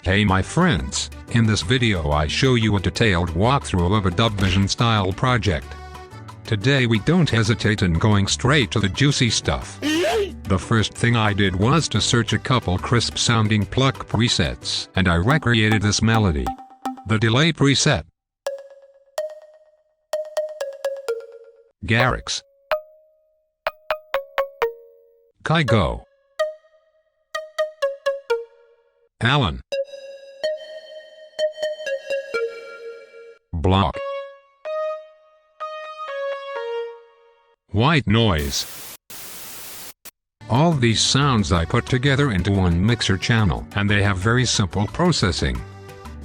Hey my friends, in this video I show you a detailed walkthrough of a Dubvision style project. Today we don't hesitate in going straight to the juicy stuff. The first thing I did was to search a couple crisp sounding pluck presets, and I recreated this melody. The delay preset, Garrix, Kygo, Alan, Block, white noise. All these sounds I put together into one mixer channel, and they have very simple processing.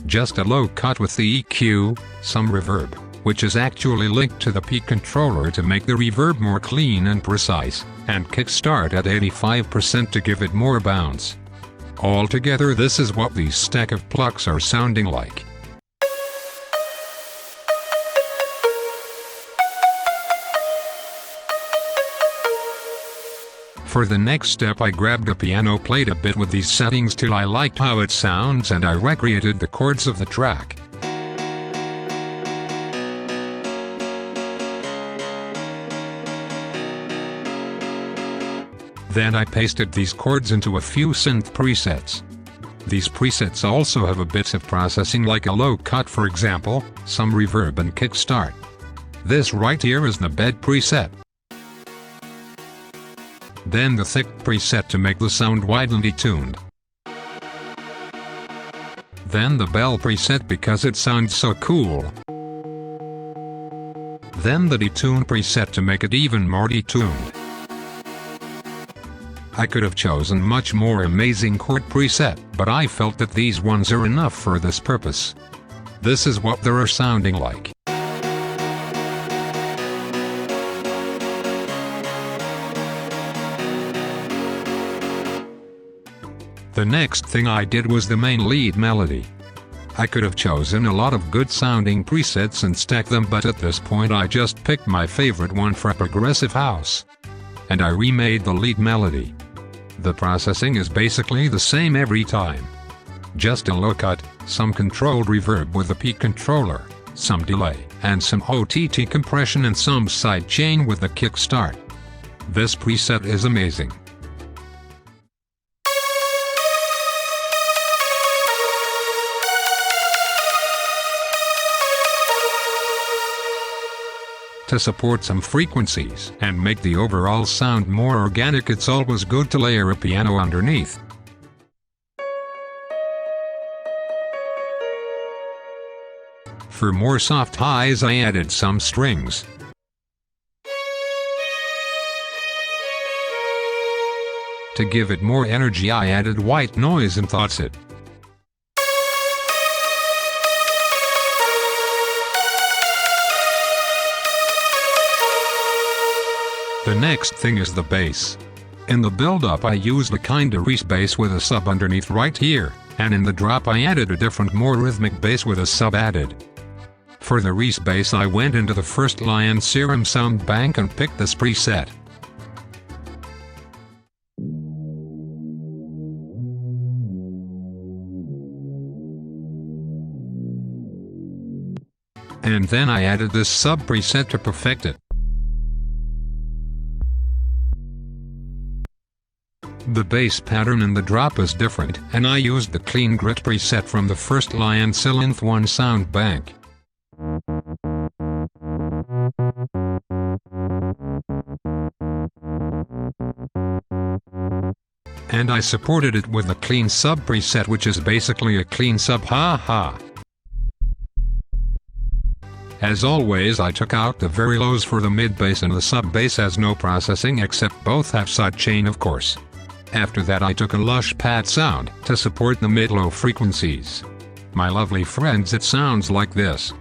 Just a low cut with the EQ, some reverb, which is actually linked to the peak controller to make the reverb more clean and precise, and kickstart at 85% to give it more bounce. Altogether this is what these stack of plucks are sounding like. For the next step I grabbed a piano, played a bit with these settings till I liked how it sounds, and I recreated the chords of the track. Then I pasted these chords into a few synth presets. These presets also have a bit of processing, like a low cut for example, some reverb and kickstart. This right here is the bed preset. Then the thick preset to make the sound wide and detuned. Then the bell preset because it sounds so cool. Then the detune preset to make it even more detuned. I could have chosen much more amazing chord preset, but I felt that these ones are enough for this purpose. This is what they are sounding like. The next thing I did was the main lead melody. I could have chosen a lot of good sounding presets and stacked them, but at this point I just picked my favorite one for progressive house. And I remade the lead melody. The processing is basically the same every time. Just a low cut, some controlled reverb with the peak controller, some delay, and some OTT compression and some sidechain with the kickstart. This preset is amazing. To support some frequencies and make the overall sound more organic, it's always good to layer a piano underneath. For more soft highs I added some strings. To give it more energy I added white noise and thoughts it. The next thing is the bass. In the build-up I used a kinda reese bass with a sub underneath right here, and in the drop I added a different, more rhythmic bass with a sub added. For the reese bass I went into the first Lion Serum sound bank and picked this preset. And then I added this sub preset to perfect it. The bass pattern in the drop is different, and I used the clean grit preset from the first Lion Synth 1 sound bank. And I supported it with the clean sub preset, which is basically a clean sub, ha. As always I took out the very lows for the mid bass, and the sub bass has no processing except both have sidechain of course. After that I took a lush pad sound to support the mid-low frequencies. My lovely friends, it sounds like this.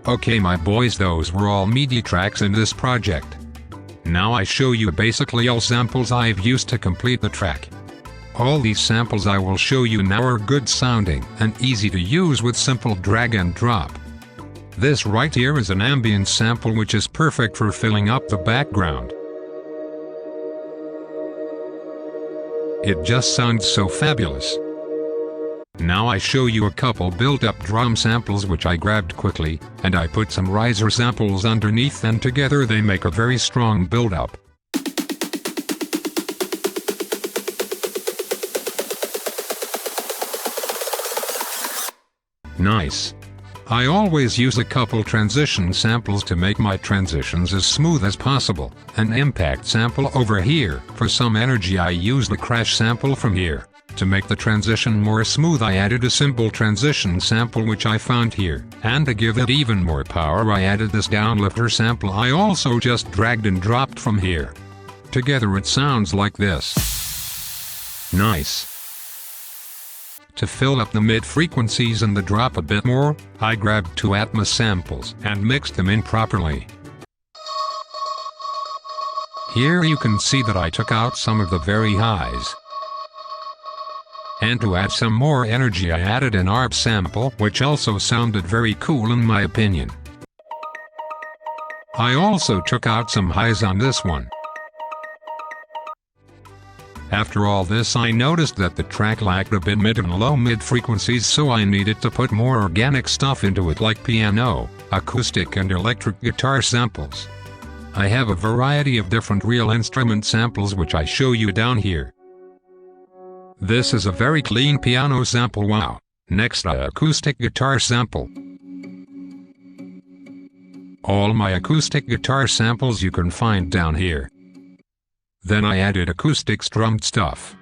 Okay my boys, those were all MIDI tracks in this project. Now I show you basically all samples I've used to complete the track. All these samples I will show you now are good sounding and easy to use with simple drag and drop. This right here is an ambient sample which is perfect for filling up the background. It just sounds so fabulous. Now I show you a couple built-up drum samples which I grabbed quickly, and I put some riser samples underneath, and together they make a very strong build-up. Nice. I always use a couple transition samples to make my transitions as smooth as possible. An impact sample over here. For some energy I used a crash sample from here. To make the transition more smooth I added a simple transition sample which I found here. And to give it even more power I added this downlifter sample I also just dragged and dropped from here. Together it sounds like this. Nice. To fill up the mid-frequencies and the drop a bit more, I grabbed 2 Atmos samples and mixed them in properly. Here you can see that I took out some of the very highs. And to add some more energy I added an ARP sample which also sounded very cool in my opinion. I also took out some highs on this one. After all this I noticed that the track lacked a bit mid and low mid frequencies, so I needed to put more organic stuff into it like piano, acoustic and electric guitar samples. I have a variety of different real instrument samples which I show you down here. This is a very clean piano sample, wow. Next acoustic guitar sample. All my acoustic guitar samples you can find down here. Then I added acoustic strummed stuff.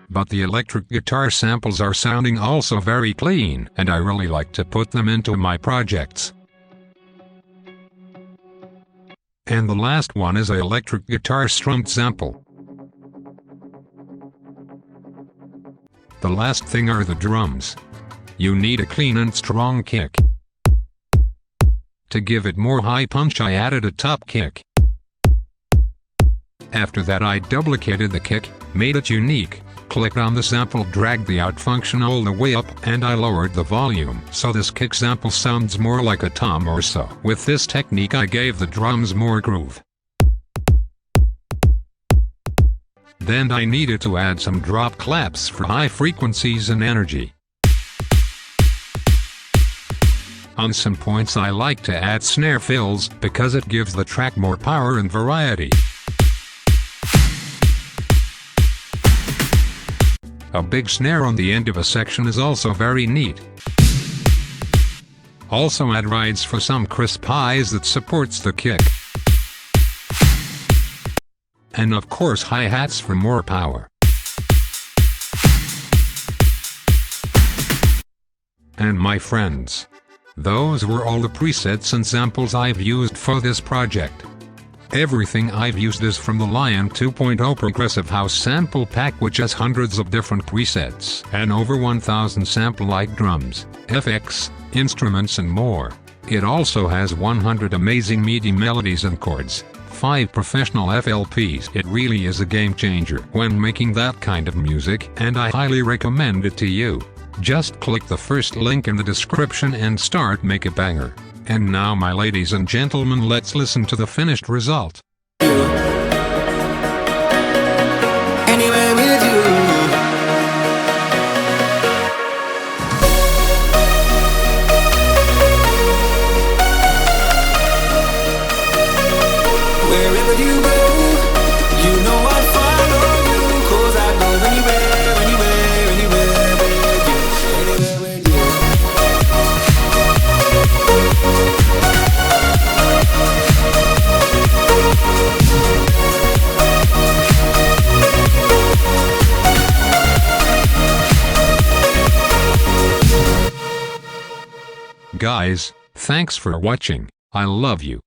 But the electric guitar samples are sounding also very clean, and I really like to put them into my projects. And the last one is an electric guitar strummed sample. The last thing are the drums. You need a clean and strong kick. To give it more high punch I added a top kick. After that I duplicated the kick, made it unique, clicked on the sample, dragged the out function all the way up, and I lowered the volume so this kick sample sounds more like a tom or so. With this technique I gave the drums more groove. Then I needed to add some drop claps for high frequencies and energy. On some points I like to add snare fills because it gives the track more power and variety. A big snare on the end of a section is also very neat. Also add rides for some crisp highs that supports the kick. And of course hi-hats for more power. And my friends, those were all the presets and samples I've used for this project. Everything I've used is from the Lion 2.0 Progressive House Sample Pack, which has hundreds of different presets and over 1,000 sample-like drums, FX, instruments and more. It also has 100 amazing MIDI melodies and chords, 5 professional FLPs. It really is a game changer when making that kind of music, and I highly recommend it to you. Just click the first link in the description and start make a banger. And now my ladies and gentlemen, let's listen to the finished result. Anywhere with you. Wherever you go, you know I'll follow you, 'cause I go anywhere, anywhere, anywhere with you, anywhere with you. Guys, thanks for watching. I love you.